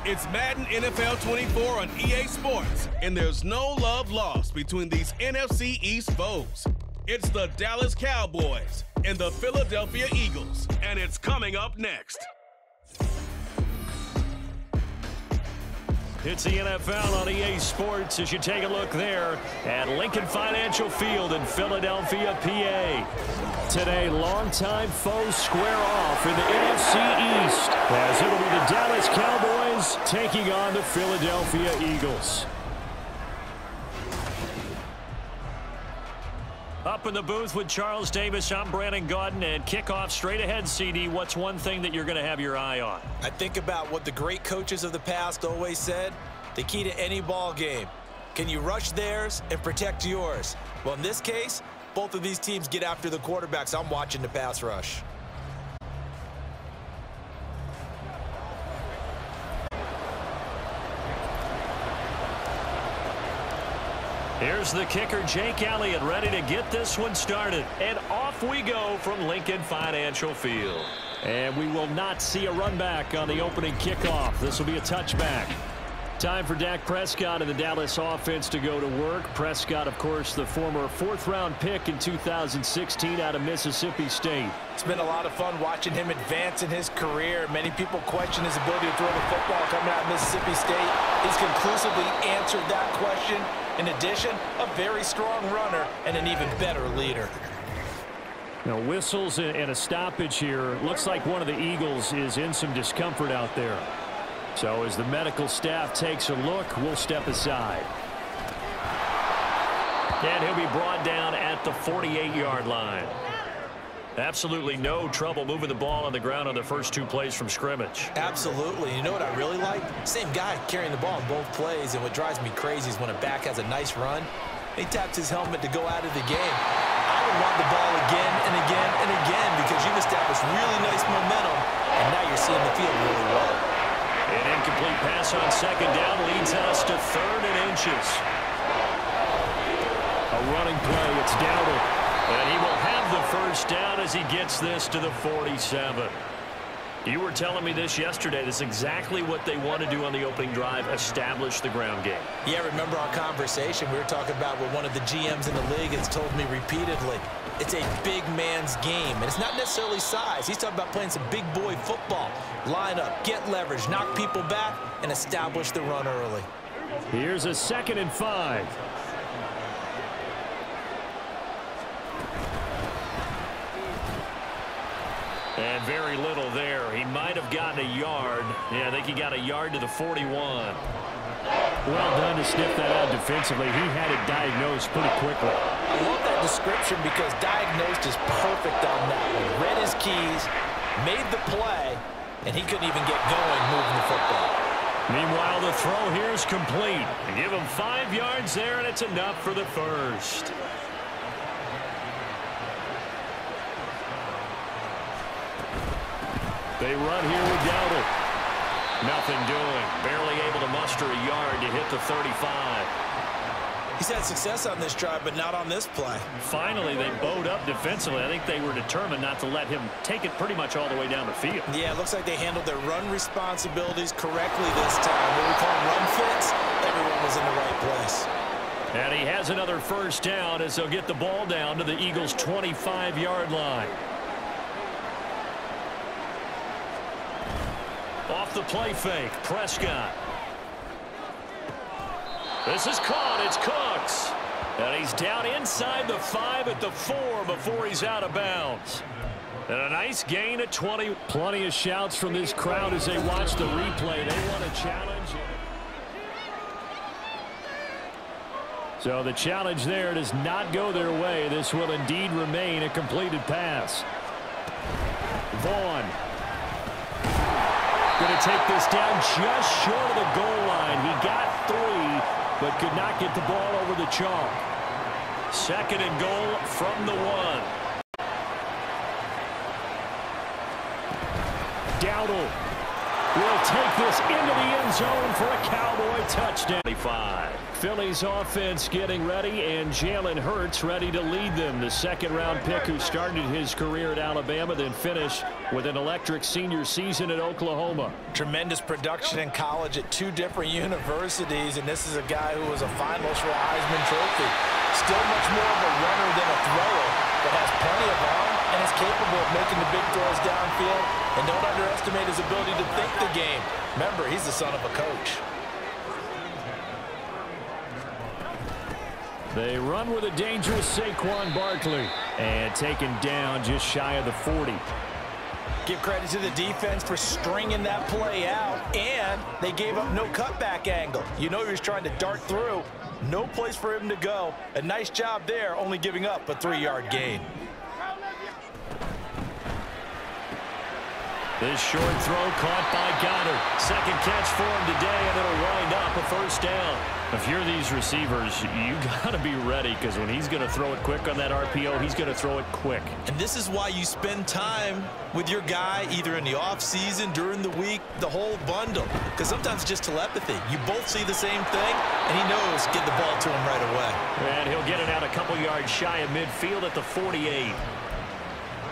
It's Madden NFL 24 on EA Sports, and there's no love lost between these NFC East foes. It's the Dallas Cowboys and the Philadelphia Eagles, and it's coming up next. It's the NFL on EA Sports as you take a look there at Lincoln Financial Field in Philadelphia, PA. Today, longtime foes square off in the NFC East as it'll be the Dallas Cowboys taking on the Philadelphia Eagles. Up in the booth with Charles Davis, I'm Brandon Gaudin, and kickoff straight ahead, CD. What's one thing that you're going to have your eye on? I think about what the great coaches of the past always said. The key to any ball game. Can you rush theirs and protect yours? Well, in this case, both of these teams get after the quarterbacks. I'm watching the pass rush. Here's the kicker, Jake Elliott, ready to get this one started. And off we go from Lincoln Financial Field. And we will not see a run back on the opening kickoff. This will be a touchback. Time for Dak Prescott and the Dallas offense to go to work. Prescott, of course, the former fourth-round pick in 2016 out of Mississippi State. It's been a lot of fun watching him advance in his career. Many people question his ability to throw the football coming out of Mississippi State. He's conclusively answered that question. In addition, a very strong runner and an even better leader. Now, whistles and a stoppage here. Looks like one of the Eagles is in some discomfort out there. So as the medical staff takes a look, we'll step aside. And he'll be brought down at the 48-yard line. Absolutely no trouble moving the ball on the ground on the first two plays from scrimmage. Absolutely. You know what I really like? Same guy carrying the ball in both plays, and what drives me crazy is when a back has a nice run, he taps his helmet to go out of the game. I would want the ball again and again and again because you've established really nice momentum, and now you're seeing the field really well. An incomplete pass on second down leads us to 3rd and inches. A running play, it's Dowdle. And he will have the first down as he gets this to the 47. You were telling me this yesterday. This is exactly what they want to do on the opening drive, establish the ground game. Yeah, remember our conversation. We were talking about what one of the GMs in the league has told me repeatedly. It's a big man's game, and it's not necessarily size. He's talking about playing some big boy football. Line up, get leverage, knock people back, and establish the run early. Here's a 2nd and 5. And very little there. He might have gotten a yard. Yeah, I think he got a yard to the 41. Well done to sniff that out defensively. He had it diagnosed pretty quickly. I love that description because diagnosed is perfect on that one. Read his keys, made the play, and he couldn't even get going moving the football. Meanwhile, the throw here is complete. They give him 5 yards there, and it's enough for the first. They run here with Dowdle. Nothing doing. Barely able to muster a yard to hit the 35. He's had success on this drive, but not on this play. Finally, they bowed up defensively. I think they were determined not to let him take it pretty much all the way down the field. Yeah, it looks like they handled their run responsibilities correctly this time. What we call run fits, everyone was in the right place. And he has another first down as they'll get the ball down to the Eagles' 25-yard line. Off the play fake, Prescott. This is caught, it's Cooks. And he's down inside the 5 at the 4 before he's out of bounds. And a nice gain at 20. Plenty of shouts from this crowd as they watch the replay. They want a challenge. So the challenge there does not go their way. This will indeed remain a completed pass. Vaughn. Going to take this down just short of the goal line. He got 3, but could not get the ball over the chalk. 2nd and goal from the 1. Dowdle will take this into the end zone for a Cowboy touchdown. 25. Phillies offense getting ready, and Jalen Hurts ready to lead them. The second-round pick who started his career at Alabama, then finished with an electric senior season at Oklahoma. Tremendous production in college at 2 different universities, and this is a guy who was a finalist for a Heisman Trophy. Still much more of a runner than a thrower, but has plenty of arm and is capable of making the big throws downfield. And don't underestimate his ability to think the game. Remember, he's the son of a coach. They run with a dangerous Saquon Barkley, and taken down just shy of the 40. Give credit to the defense for stringing that play out, and they gave up no cutback angle. You know he was trying to dart through. No place for him to go. A nice job there, only giving up a 3-yard gain. This short throw caught by Goddard. Second catch for him today, and it'll wind up a first down. If you're these receivers, you got to be ready, because when he's going to throw it quick on that RPO, he's going to throw it quick. And this is why you spend time with your guy either in the offseason, during the week, the whole bundle. Because sometimes it's just telepathy. You both see the same thing, and he knows get the ball to him right away. And he'll get it out a couple yards shy of midfield at the 48.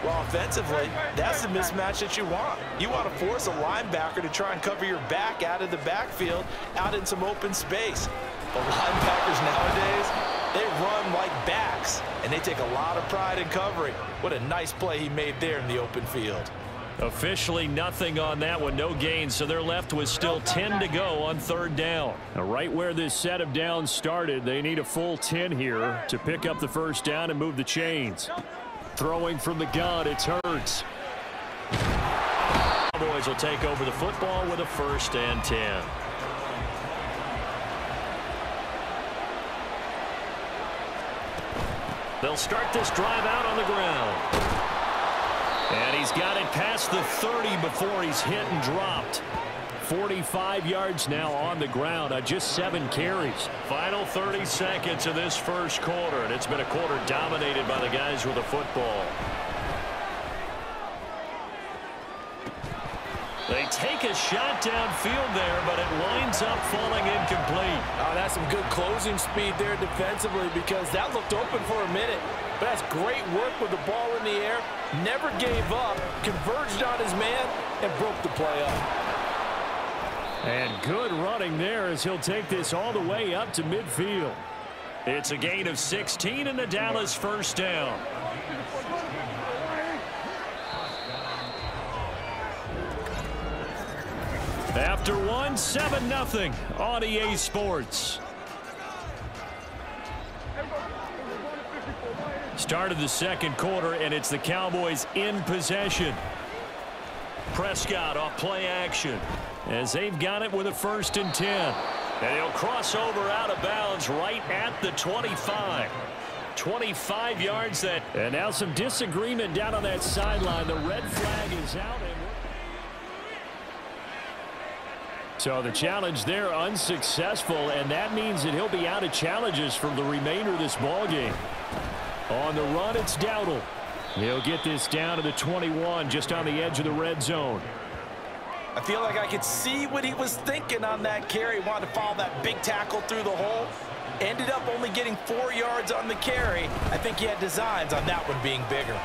Well, offensively, that's the mismatch that you want. You want to force a linebacker to try and cover your back out of the backfield, out in some open space. But linebackers nowadays, they run like backs, and they take a lot of pride in covering. What a nice play he made there in the open field. Officially nothing on that one, no gain, so they're left with still 10 to go on third down. Now, right where this set of downs started, they need a full 10 here to pick up the first down and move the chains. Throwing from the gun, it's Hurts. Cowboys will take over the football with a 1st and 10. They'll start this drive out on the ground. And he's got it past the 30 before he's hit and dropped. 45 yards now on the ground on just 7 carries. Final 30 seconds of this first quarter, and it's been a quarter dominated by the guys with the football. They take a shot downfield there, but it winds up falling incomplete. Oh, that's some good closing speed there defensively, because that looked open for a minute. But that's great work with the ball in the air. Never gave up, converged on his man, and broke the play up. And good running there as he'll take this all the way up to midfield. It's a gain of 16 and the Dallas first down. After one, 7-0 on EA Sports. Start of the second quarter, and it's the Cowboys in possession. Prescott off play action as they've got it with a 1st and 10. And he'll cross over out of bounds right at the 25. 25 yards that. And now some disagreement down on that sideline. The red flag is out. So the challenge there unsuccessful, and that means that he'll be out of challenges for the remainder of this ball game. On the run, it's Dowdle. He'll get this down to the 21, just on the edge of the red zone. I feel like I could see what he was thinking on that carry. Wanted to follow that big tackle through the hole. Ended up only getting 4 yards on the carry. I think he had designs on that one being bigger.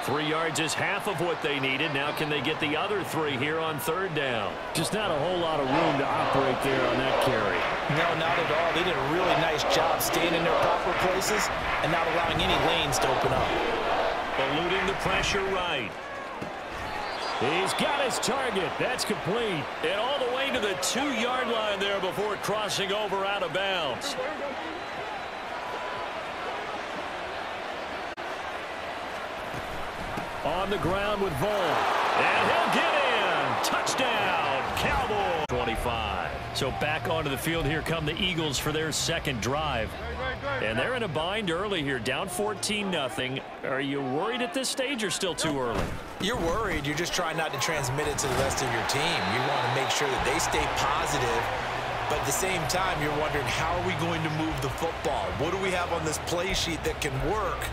3 yards is half of what they needed. Now can they get the other 3 here on third down? Just not a whole lot of room to operate there on that carry. No, not at all. They did a really nice job staying in their proper places and not allowing any lanes to open up. Eluding the pressure right. He's got his target. That's complete. And all the way to the 2-yard line there before crossing over out of bounds. On the ground with Vaughn. And he'll get in. Touchdown, Cowboys. 25. So back onto the field here come the Eagles for their second drive. And they're in a bind early here, down 14-0. Are you worried at this stage or still too early? You're worried. You're just trying not to transmit it to the rest of your team. You want to make sure that they stay positive. But at the same time, you're wondering, how are we going to move the football? What do we have on this play sheet that can work?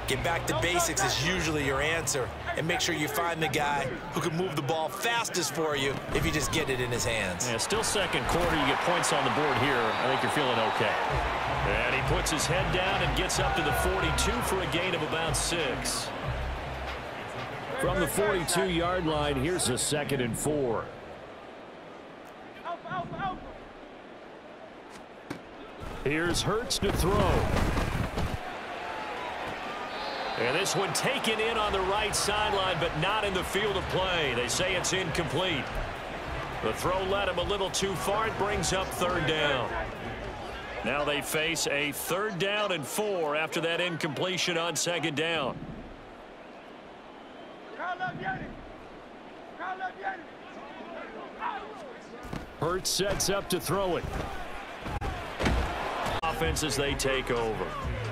Get back to basics is usually your answer, and make sure you find the guy who can move the ball fastest for you if you just get it in his hands. Yeah, still second quarter. You get points on the board here. I think you're feeling okay. And he puts his head down and gets up to the 42 for a gain of about 6. From the 42-yard line, here's a 2nd and 4. Here's Hurts to throw. And this one taken in on the right sideline, but not in the field of play. They say it's incomplete. The throw led him a little too far. It brings up 3rd down. Now they face a 3rd down and 4 after that incompletion on 2nd down. Hurts sets up to throw it. Offense as they take over.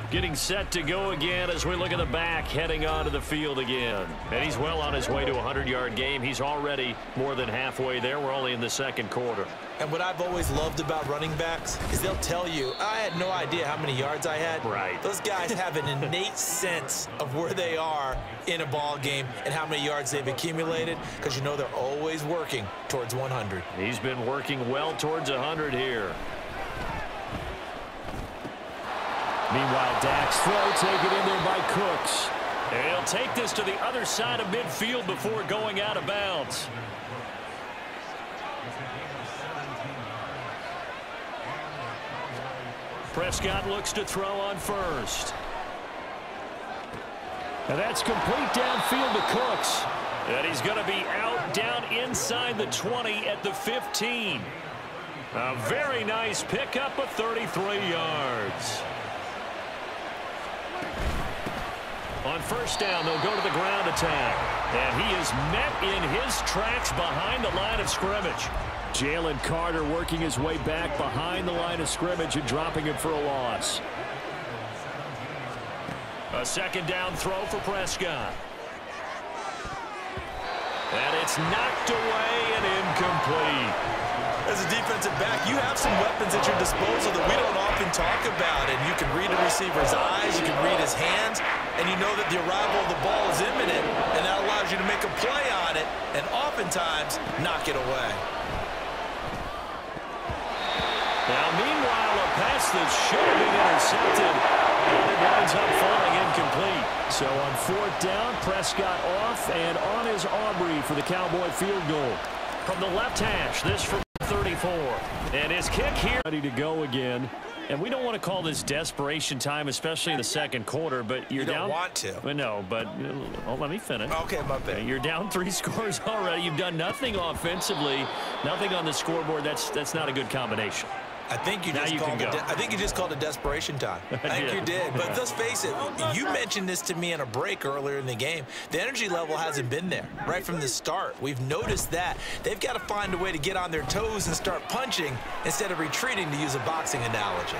Getting set to go again as we look at the back heading onto the field again. And he's well on his way to a 100-yard game. He's already more than halfway there. We're only in the 2nd quarter. And what I've always loved about running backs is they'll tell you, I had no idea how many yards I had. Right. Those guys have an innate sense of where they are in a ball game and how many yards they've accumulated, because you know they're always working towards 100. He's been working well towards 100 here. Meanwhile, Dak's throw taken in there by Cooks. And he'll take this to the other side of midfield before going out of bounds. Prescott looks to throw on first. And that's complete downfield to Cooks. And he's going to be out down inside the 20 at the 15. A very nice pickup of 33 yards. On 1st down, they'll go to the ground attack. And he is met in his tracks behind the line of scrimmage. Jalen Carter working his way back behind the line of scrimmage and dropping him for a loss. A 2nd down throw for Prescott. And it's knocked away and incomplete. As a defensive back, you have some weapons at your disposal that we don't often talk about. And you can read a receiver's eyes, you can read his hands, and you know that the arrival of the ball is imminent, and that allows you to make a play on it and oftentimes knock it away. Now, meanwhile, a pass that should have been intercepted, and it winds up falling incomplete. So on 4th down, Prescott off, and on is Aubrey for the Cowboy field goal. From the left hash, this from 34. And his kick here. Ready to go again. And we don't want to call this desperation time, especially in the 2nd quarter, but you're down. You don't want to. Well, no, but let me finish. Okay, my bad. You're down 3 scores already. You've done nothing offensively, nothing on the scoreboard. That's not a good combination. I think you just called it desperation time. I think you did. But let's face it, you mentioned this to me in a break earlier in the game. The energy level hasn't been there right from the start. We've noticed that. They've got to find a way to get on their toes and start punching instead of retreating, to use a boxing analogy.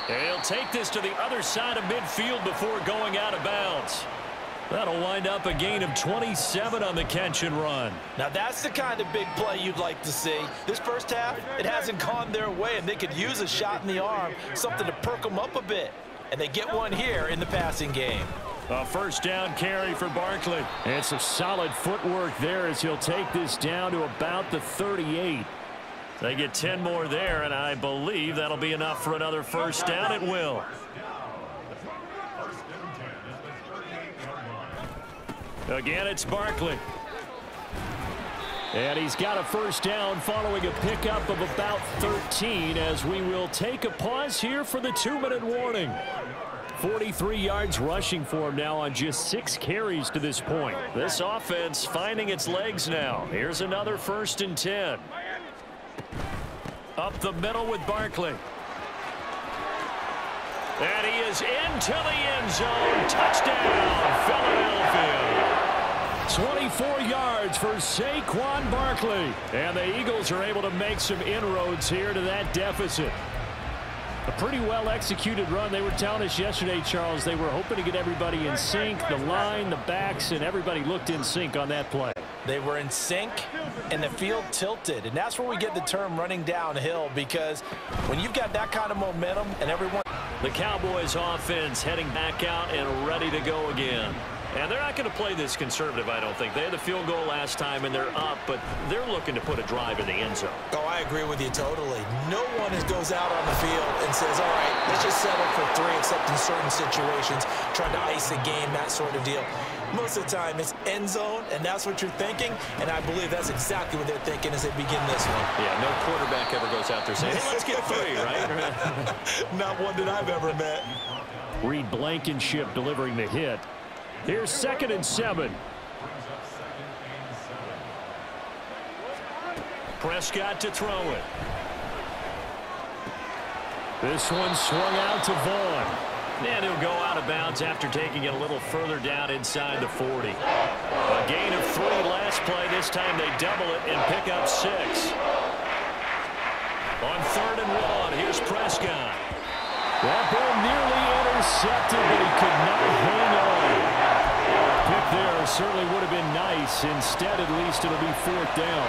He'll take this to the other side of midfield before going out of bounds. That'll wind up a gain of 27 on the catch and run. Now that's the kind of big play you'd like to see. This first half, it hasn't gone their way, and they could use a shot in the arm, something to perk them up a bit. And they get one here in the passing game. A 1st down carry for Barkley. And some solid footwork there as he'll take this down to about the 38. They get 10 more there, and I believe that'll be enough for another 1st down. It will. Again, it's Barkley. And he's got a 1st down following a pickup of about 13 as we will take a pause here for the 2-minute warning. 43 yards rushing for him now on just 6 carries to this point. This offense finding its legs now. Here's another 1st and 10. Up the middle with Barkley. And he is into the end zone. Touchdown, Philadelphia. 24 yards for Saquon Barkley. And the Eagles are able to make some inroads here to that deficit. A pretty well-executed run. They were telling us yesterday, Charles, they were hoping to get everybody in sync, the line, the backs, and everybody looked in sync on that play. They were in sync, and the field tilted. And that's where we get the term running downhill, because when you've got that kind of momentum and everyone... The Cowboys offense heading back out and ready to go again. And they're not going to play this conservative, I don't think. They had the field goal last time, and they're up, but they're looking to put a drive in the end zone. Oh, I agree with you totally. No one goes out on the field and says, all right, let's just settle for 3, except in certain situations, trying to ice a game, that sort of deal. Most of the time, it's end zone, and that's what you're thinking, and I believe that's exactly what they're thinking as they begin this one. Yeah, no quarterback ever goes out there saying, hey, let's get 3, right? Not one that I've ever met. Reed Blankenship delivering the hit. Here's 2nd and 7. Prescott to throw it. This one swung out to Vaughn. And he'll go out of bounds after taking it a little further down inside the 40. A gain of 3 last play. This time they double it and pick up 6. On 3rd and 1, here's Prescott. That ball nearly intercepted, but he could not hang on. Pick there certainly would have been nice. Instead, at least it'll be 4th down.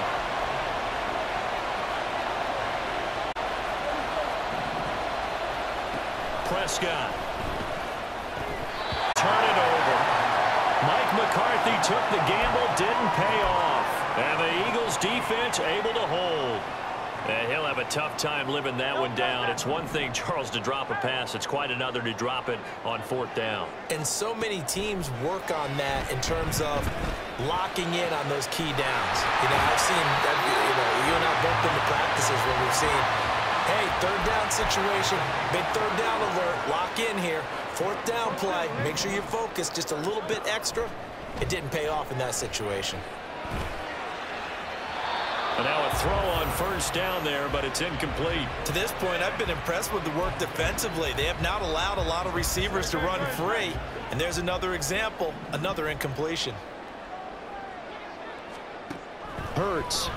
Prescott. Turn it over. Mike McCarthy took the gamble, didn't pay off. And the Eagles defense able to hold. And he'll have a tough time living that one down. It's one thing, Charles, to drop a pass. It's quite another to drop it on 4th down. And so many teams work on that in terms of locking in on those key downs. I've seen, you and I both been to practices where we've seen, hey, 3rd down situation, big 3rd down alert, lock in here. 4th down play, make sure you're focused just a little bit extra. It didn't pay off in that situation. And now a throw on 1st down there, but it's incomplete. To this point, I've been impressed with the work defensively. They have not allowed a lot of receivers to run free. And there's another example, another incompletion. Hurts.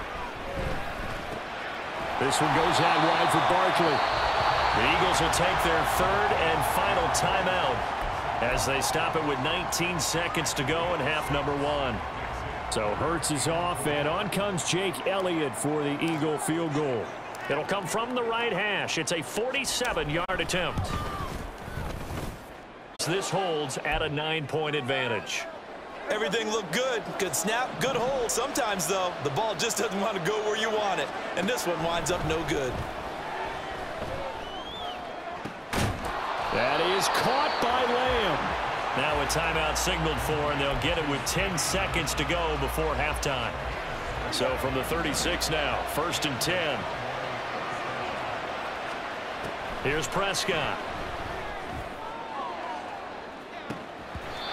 This one goes out wide for Barkley. The Eagles will take their 3rd and final timeout as they stop it with 19 seconds to go in half number 1. So Hurts is off, and on comes Jake Elliott for the Eagle field goal. It'll come from the right hash. It's a 47-yard attempt. This holds at a 9-point advantage. Everything looked good. Good snap, good hold. Sometimes, though, the ball just doesn't want to go where you want it. And this one winds up no good. That is caught by Lamb. Now a timeout signaled for, and they'll get it with 10 seconds to go before halftime. So from the 36 now, 1st and 10. Here's Prescott.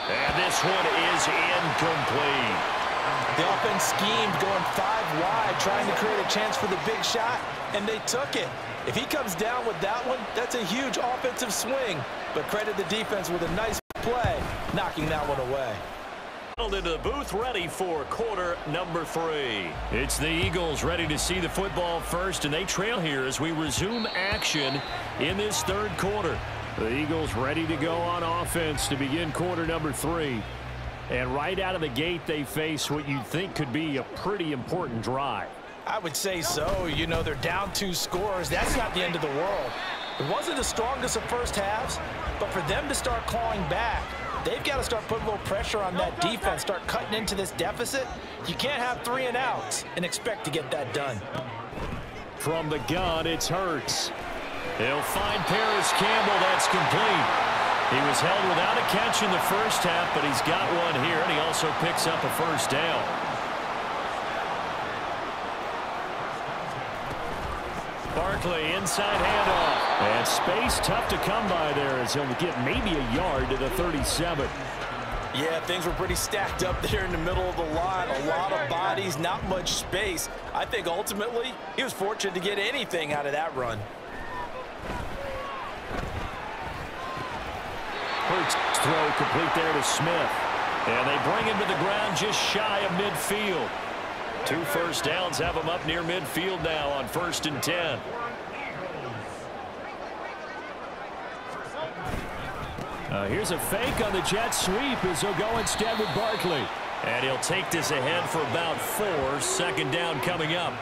And this one is incomplete. The offense schemed, going 5 wide, trying to create a chance for the big shot, and they took it. If he comes down with that one, that's a huge offensive swing. But credit the defense with a nice play, knocking that one away. Into the booth, ready for quarter number 3. It's the Eagles ready to see the football first, and they trail here as we resume action in this 3rd quarter. The Eagles ready to go on offense to begin quarter number 3. And right out of the gate, they face what you'd think could be a pretty important drive. I would say so. They're down 2 scores. That's not the end of the world. It wasn't the strongest of first halves, but for them to start clawing back, they've got to start putting a little pressure on that defense, start cutting into this deficit. You can't have 3 and outs and expect to get that done. From the gun, it's Hurts. He'll find Paris Campbell. That's complete. He was held without a catch in the first half, but he's got one here, and he also picks up a 1st down. Barkley, inside handoff. And space tough to come by there as he'll get maybe a yard to the 37. Yeah, things were pretty stacked up there in the middle of the line. A lot of bodies, not much space. I think ultimately he was fortunate to get anything out of that run. Hurts throw complete there to Smith. And they bring him to the ground just shy of midfield. 2 first downs have him up near midfield now on 1st and 10. Here's a fake on the jet sweep as he'll go instead with Barkley. And he'll take this ahead for about 4. 2nd down coming up.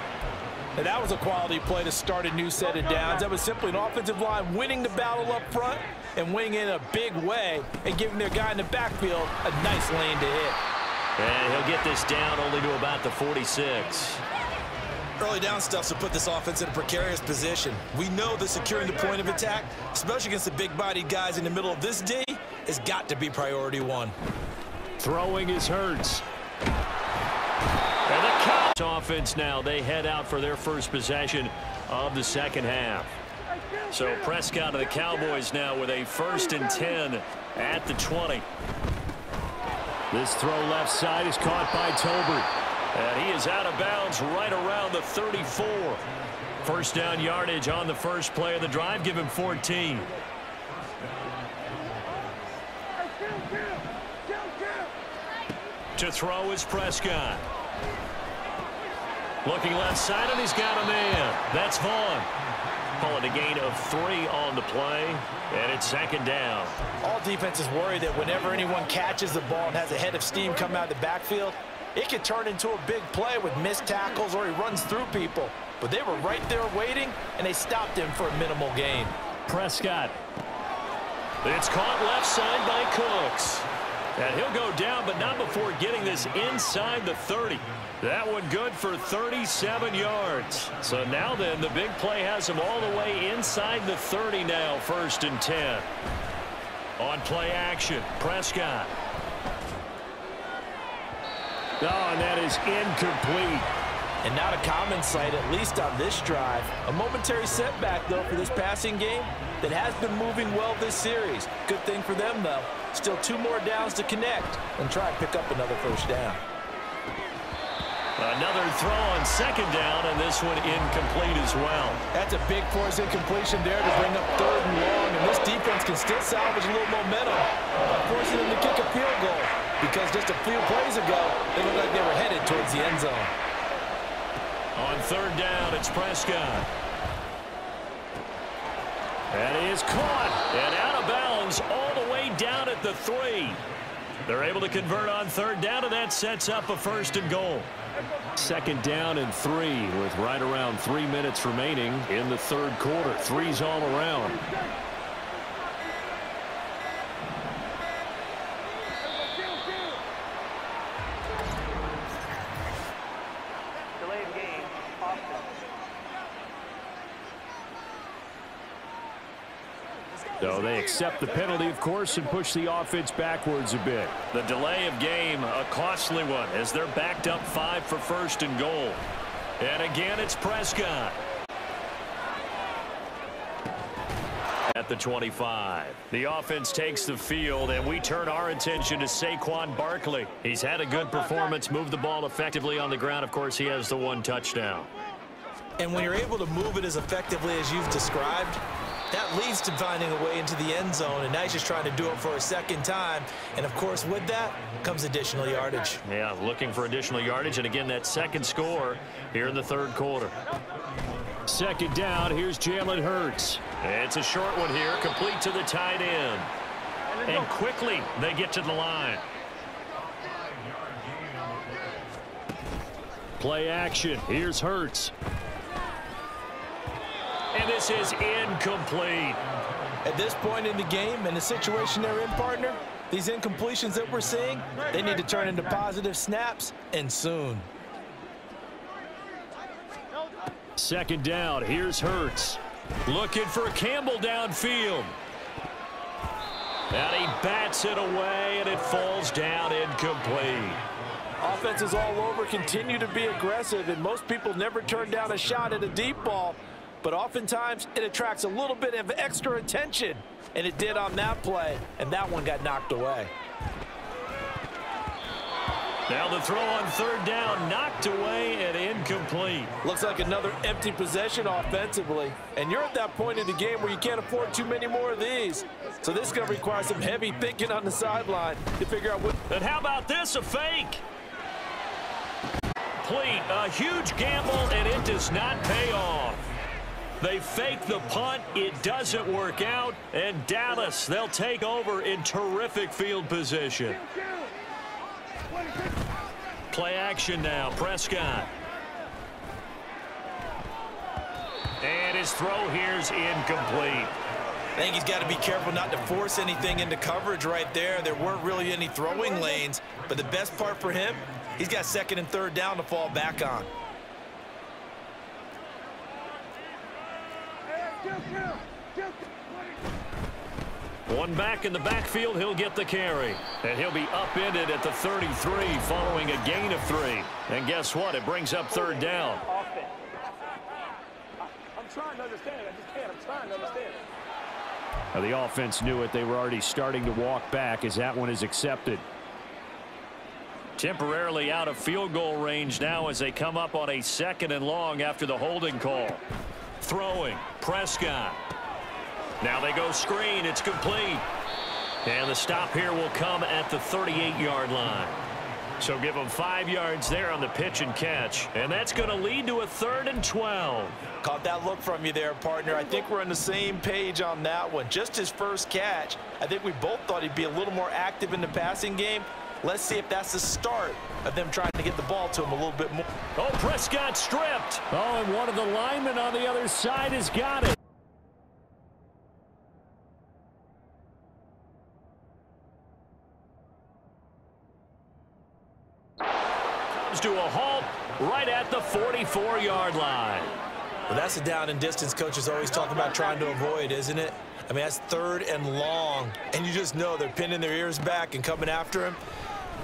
And that was a quality play to start a new set of downs. That was simply an offensive line winning the battle up front and winning in a big way and giving their guy in the backfield a nice lane to hit. And he'll get this down only to about the 46. Early down stuff to put this offense in a precarious position. We know that securing the point of attack, especially against the big-bodied guys in the middle of this D, has got to be priority one. Throwing is Hurts. And the Cowboys offense now, they head out for their first possession of the second half. So Prescott of the Cowboys now with a 1st and 10 at the 20. This throw left side is caught by Tolbert. And he is out of bounds right around the 34. First down yardage on the first play of the drive. Give him 14. To throw is Prescott. Looking left side, and he's got a man. That's Vaughn. Calling a gain of 3 on the play, and it's second down. All defenses worry that whenever anyone catches the ball and has a head of steam come out of the backfield, it could turn into a big play with missed tackles or he runs through people. But they were right there waiting, and they stopped him for a minimal gain. Prescott. It's caught left side by Cooks. And he'll go down, but not before getting this inside the 30. That one good for 37 yards. So now then, the big play has him all the way inside the 30 now, 1st and 10. On play action, Prescott. Oh, and that is incomplete. And not a common sight, at least on this drive. A momentary setback, though, for this passing game that has been moving well this series. Good thing for them, though. Still 2 more downs to connect and try and pick up another first down. Another throw on second down, and this one incomplete as well. That's a big force incompletion there to bring up 3rd and long, and this defense can still salvage a little momentum by forcing them to kick a field goal, because just a few plays ago, they looked like they were headed towards the end zone. On 3rd down, it's Prescott. And he is caught and out of bounds all the way down at the 3. They're able to convert on 3rd down, and that sets up a 1st and goal. 2nd down and 3 with right around 3 minutes remaining in the 3rd quarter. 3's all around. So they accept the penalty, of course, and push the offense backwards a bit. The delay of game, a costly one, as they're backed up 5 for 1st and goal. And again, it's Prescott. At the 25. The offense takes the field, and we turn our attention to Saquon Barkley. He's had a good performance, moved the ball effectively on the ground. Of course, he has the 1 touchdown. And when you're able to move it as effectively as you've described, that leads to finding a way into the end zone, and now he's just trying to do it for a 2nd time. And, of course, with that comes additional yardage. Yeah, looking for additional yardage, and again, that 2nd score here in the 3rd quarter. 2nd down, here's Jalen Hurts. It's a short one here, complete to the tight end. And quickly, they get to the line. Play action, here's Hurts. And this is incomplete. At this point in the game and the situation they're in, partner, these incompletions that we're seeing, they need to turn into positive snaps, and soon. 2nd down, here's Hurts. Looking for Campbell downfield. And he bats it away, and it falls down incomplete. Offenses all over continue to be aggressive, and most people never turn down a shot at a deep ball. But oftentimes, it attracts a little bit of extra attention. And it did on that play, and that one got knocked away. Now the throw on 3rd down, knocked away and incomplete. Looks like another empty possession offensively. And you're at that point in the game where you can't afford too many more of these. So this is going to require some heavy thinking on the sideline to figure out what... And how about this, a fake? Complete, a huge gamble, and it does not pay off. They fake the punt. It doesn't work out. And Dallas, they'll take over in terrific field position. Play action now. Prescott. And his throw here's incomplete. I think he's got to be careful not to force anything into coverage right there. There weren't really any throwing lanes, but the best part for him, he's got second and third down to fall back on. One back in the backfield, he'll get the carry. And he'll be upended at the 33 following a gain of 3. And guess what? It brings up third down. I'm trying to understand. I just can't. I'm trying to understand. Now, the offense knew it. They were already starting to walk back as that one is accepted. Temporarily out of field goal range now as they come up on a 2nd and long after the holding call. Throwing, Prescott. Now they go screen. It's complete. And the stop here will come at the 38-yard line. So give them 5 yards there on the pitch and catch. And that's going to lead to a 3rd and 12. Caught that look from you there, partner. I think we're on the same page on that one. Just his first catch. I think we both thought he'd be a little more active in the passing game. Let's see if that's the start of them trying to get the ball to him a little bit more. Oh, Prescott stripped. Oh, and one of the linemen on the other side has got it. Comes to a halt right at the 44-yard line. Well, that's a down and distance coaches always talk about trying to avoid, isn't it? I mean, that's 3rd and long, and you just know they're pinning their ears back and coming after him,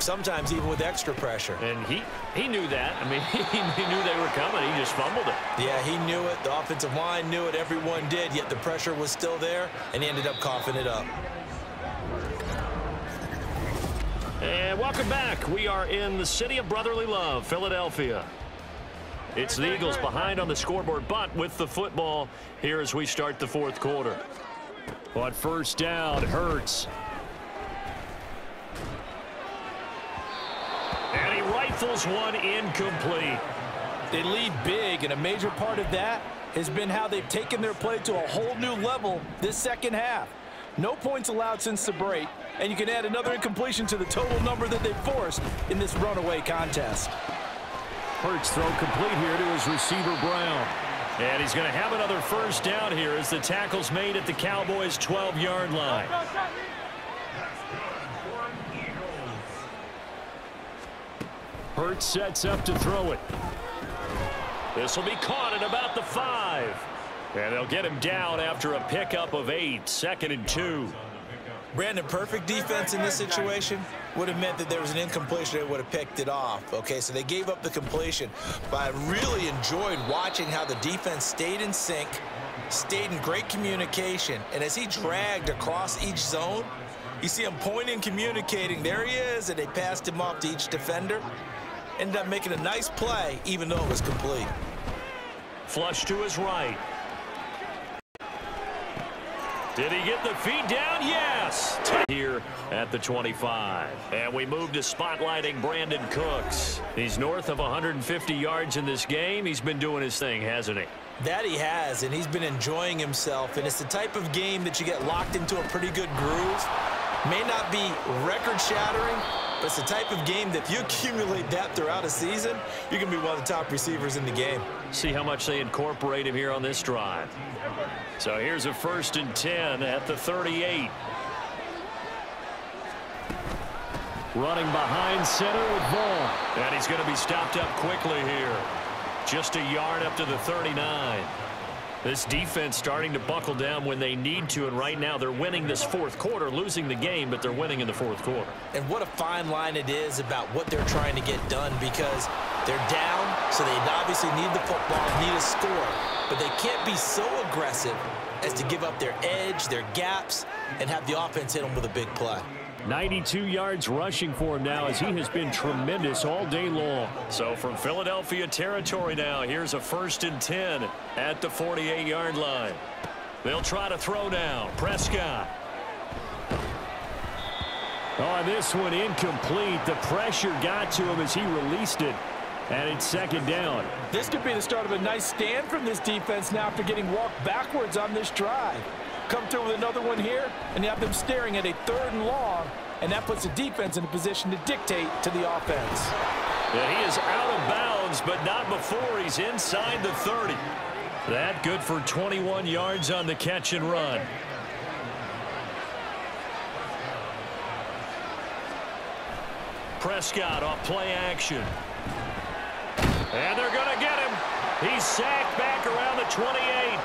sometimes even with extra pressure. And he knew that. I mean, he knew they were coming. He just fumbled it. Yeah, he knew it. The offensive line knew it. Everyone did, yet the pressure was still there, and he ended up coughing it up. And welcome back. We are in the city of brotherly love, Philadelphia. It's the Eagles behind on the scoreboard, but with the football here as we start the 4th quarter. On first down, Hurts. And he rifles one incomplete. They lead big, and a major part of that has been how they've taken their play to a whole new level this second half. No points allowed since the break, and you can add another incompletion to the total number that they've forced in this runaway contest. Hurts throw complete here to his receiver, Brown. And he's going to have another first down here as the tackle's made at the Cowboys' 12-yard line. Hurts sets up to throw it. This will be caught at about the 5. And they'll get him down after a pickup of 8, 2nd and 2. Brandon, perfect defense in this situation would have meant that there was an incompletion. They would have picked it off. Okay, so they gave up the completion. But I really enjoyed watching how the defense stayed in sync, stayed in great communication. And as he dragged across each zone, you see him pointing, communicating. There he is, and they passed him off to each defender. Ended up making a nice play, even though it was complete. Flush to his right. Did he get the feet down? Yes. Here at the 25. And we move to spotlighting Brandon Cooks. He's north of 150 yards in this game. He's been doing his thing, hasn't he? That he has, and he's been enjoying himself. And it's the type of game that you get locked into a pretty good groove. May not be record-shattering, but it's the type of game that if you accumulate that throughout a season, you can be one of the top receivers in the game. See how much they incorporate him here on this drive. So here's a 1st and 10 at the 38. Running behind center with Vaughn. And he's going to be stopped up quickly here. Just a yard up to the 39. This defense starting to buckle down when they need to, and right now they're winning this 4th quarter, losing the game, but they're winning in the 4th quarter. And what a fine line it is about what they're trying to get done, because they're down, so they obviously need the football, need a score, but they can't be so aggressive as to give up their edge, their gaps, and have the offense hit them with a big play. 92 yards rushing for him now as he has been tremendous all day long. So from Philadelphia territory now, here's a 1st and 10 at the 48-yard line. They'll try to throw now. Prescott. Oh, this one incomplete. The pressure got to him as he released it. And it's 2nd down. This could be the start of a nice stand from this defense now after getting walked backwards on this drive. Come through with another one here, and you have them staring at a 3rd and long, and that puts the defense in a position to dictate to the offense. Yeah, he is out of bounds, but not before he's inside the 30. That good for 21 yards on the catch and run. Prescott off play action. And they're going to get him. He's sacked back around the 28.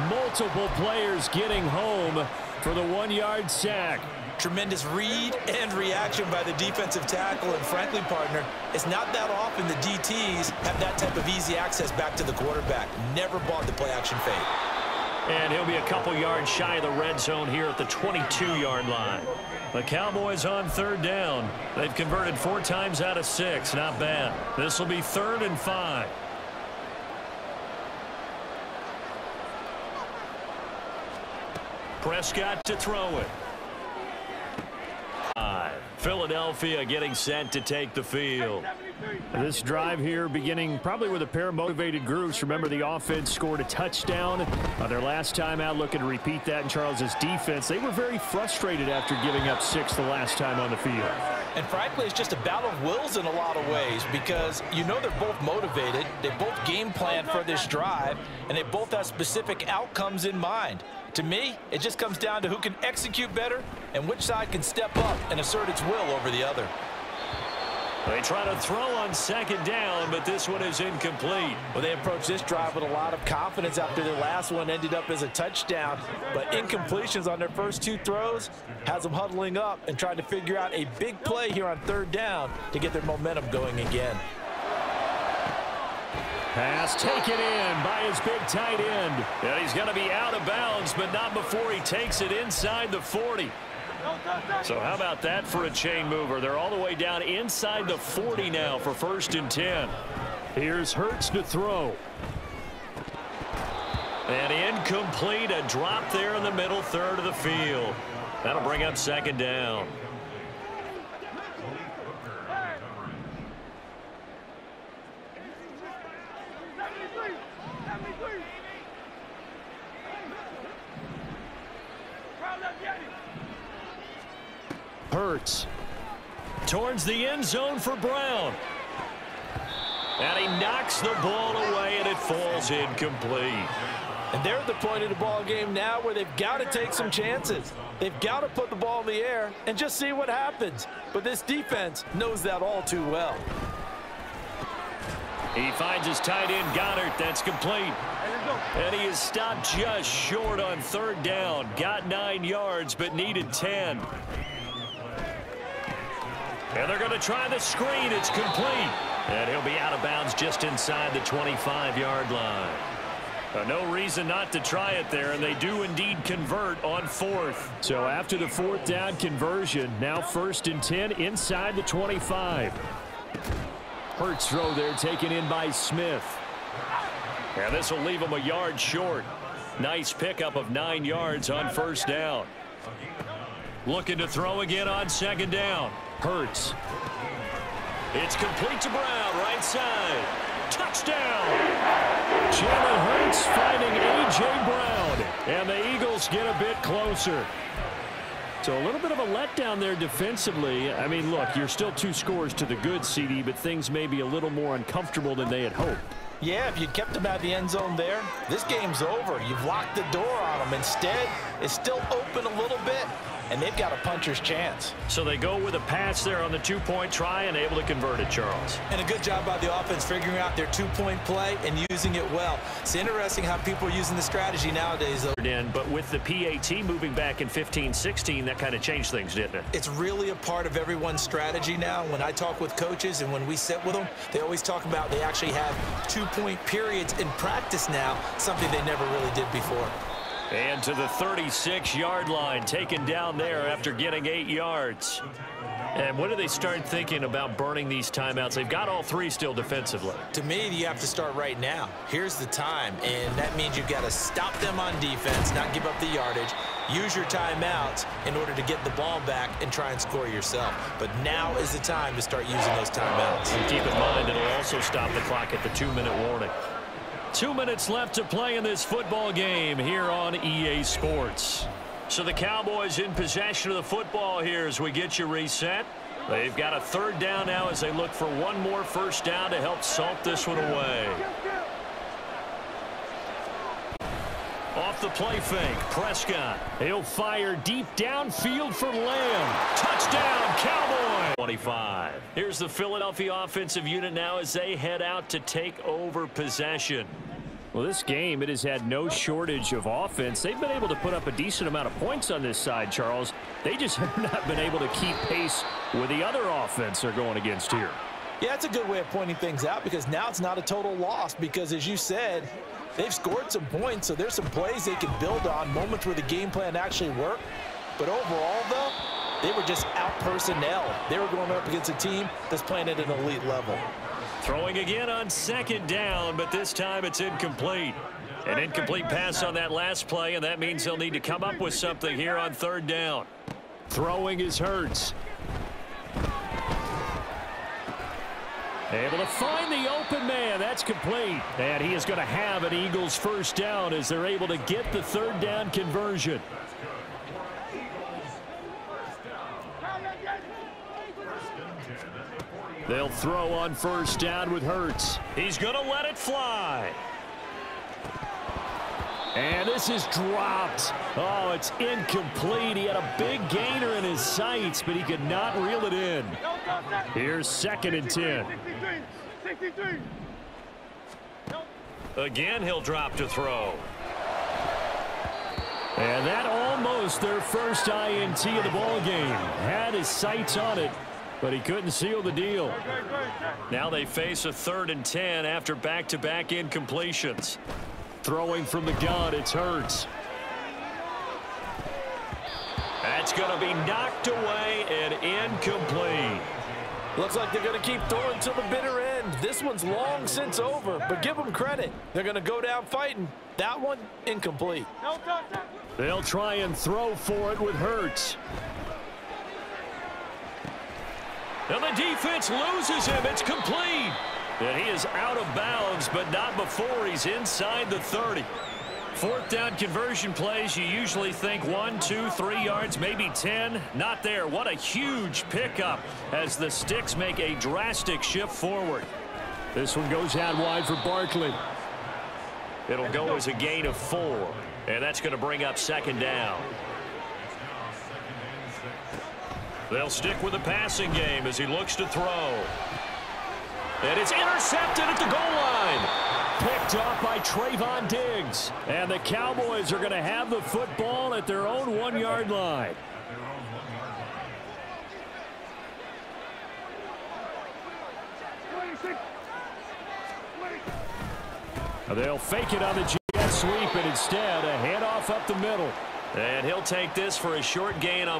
Multiple players getting home for the 1-yard sack. Tremendous read and reaction by the defensive tackle. And frankly, partner, it's not that often the DTs have that type of easy access back to the quarterback. Never bought the play action fade. And he'll be a couple yards shy of the red zone here at the 22-yard line. The Cowboys on 3rd down. They've converted 4 times out of 6. Not bad. This will be 3rd and 5. Prescott to throw it. Philadelphia getting set to take the field. This drive here beginning probably with a pair of motivated groups. Remember, the offense scored a touchdown on their last time out. Looking to repeat that in Charles's defense. They were very frustrated after giving up 6 the last time on the field. And frankly, it's just a battle of wills in a lot of ways because you know they're both motivated. They both game plan for this drive, and they both have specific outcomes in mind. To me, it just comes down to who can execute better and which side can step up and assert its will over the other. They try to throw on 2nd down, but this one is incomplete. Well, they approached this drive with a lot of confidence after their last one ended up as a touchdown. But incompletions on their first 2 throws has them huddling up and trying to figure out a big play here on 3rd down to get their momentum going again. Pass taken in by his big tight end. And he's going to be out of bounds, but not before he takes it inside the 40. So how about that for a chain mover? They're all the way down inside the 40 now for 1st and 10. Here's Hurts to throw. And incomplete, a drop there in the middle 3rd of the field. That'll bring up 2nd down. Hurts Towards the end zone for Brown. And he knocks the ball away, and it falls incomplete. And they're at the point of the ball game now where they've got to take some chances. They've got to put the ball in the air and just see what happens. But this defense knows that all too well. He finds his tight end, Goddard. That's complete. And he is stopped just short on 3rd down. Got 9 yards, but needed 10. And they're going to try the screen. It's complete. And he'll be out of bounds just inside the 25-yard line. No reason not to try it there, and they do indeed convert on 4th. So after the 4th down conversion, now 1st and 10 inside the 25. Hurts throw there taken in by Smith. And this will leave him a yard short. Nice pickup of 9 yards on 1st down. Looking to throw again on 2nd down. Hurts. It's complete to Brown, right side. Touchdown! Jalen Hurts finding A.J. Brown. And the Eagles get a bit closer. So a little bit of a letdown there defensively. I mean, look, you're still 2 scores to the good, CD, but things may be a little more uncomfortable than they had hoped. Yeah, if you'd kept them out of the end zone there, this game's over. You've locked the door on them. Instead, it's still open a little bit, and they've got a puncher's chance. So they go with a pass there on the 2-point try and able to convert it, Charles. And a good job by the offense figuring out their 2-point play and using it well. It's interesting how people are using the strategy nowadays, though. But with the PAT moving back in 15-16, that kind of changed things, didn't it? It's really a part of everyone's strategy now. When I talk with coaches and when we sit with them, they always talk about they actually have 2-point periods in practice now, something they never really did before. And to the 36-yard line, taken down there after getting 8 yards. And when do they start thinking about burning these timeouts? They've got all 3 still defensively. To me, you have to start right now. Here's the time, and that means you've got to stop them on defense, not give up the yardage, use your timeouts in order to get the ball back and try and score yourself. But now is the time to start using those timeouts. And keep in mind, it'll also stop the clock at the 2-minute warning. 2 minutes left to play in this football game here on EA Sports. So the Cowboys in possession of the football here as we get you reset. They've got a 3rd down now as they look for one more 1st down to help salt this one away. Off the play fake, Prescott. He'll fire deep downfield for Lamb. Touchdown, Cowboys. 25. Here's the Philadelphia offensive unit now as they head out to take over possession. Well, this game, it has had no shortage of offense. They've been able to put up a decent amount of points on this side, Charles. They just have not been able to keep pace with the other offense they're going against here. Yeah, it's a good way of pointing things out because now it's not a total loss because, as you said, they've scored some points, so there's some plays they can build on, moments where the game plan actually worked. But overall, though, they were just out-personnel. They were going up against a team that's playing at an elite level. Throwing again on second down, but this time it's incomplete. An incomplete pass on that last play, and that means they'll need to come up with something here on third down. Throwing is Hurts. Able to find the open man. That's complete. And he is going to have an Eagles first down as they're able to get the third down conversion. They'll throw on first down with Hurts. He's going to let it fly. And this is dropped. Oh, it's incomplete. He had a big gainer in his sights, but he could not reel it in. Here's 2nd and 10. Again, he'll drop to throw. And that almost their first INT of the ball game. Had his sights on it, but he couldn't seal the deal. Now they face a 3rd and 10 after back-to-back incompletions. Throwing from the gun, it's Hurts. That's going to be knocked away and incomplete. Looks like they're going to keep throwing to the bitter end. This one's long since over, but give them credit. They're going to go down fighting. That one, incomplete. They'll try and throw for it with Hurts. And the defense loses him. It's complete. And he is out of bounds, but not before he's inside the 30. 4th down conversion plays, you usually think 1, 2, 3 yards, maybe 10. Not there. What a huge pickup as the Sticks make a drastic shift forward. This one goes out wide for Barkley. It'll go as a gain of 4. And that's going to bring up 2nd down. They'll stick with the passing game as he looks to throw. And it's intercepted at the goal line. Picked up by Trayvon Diggs. And the Cowboys are going to have the football at their own 1-yard line. They'll fake it on the jet sweep, and instead a handoff up the middle. And he'll take this for a short gain on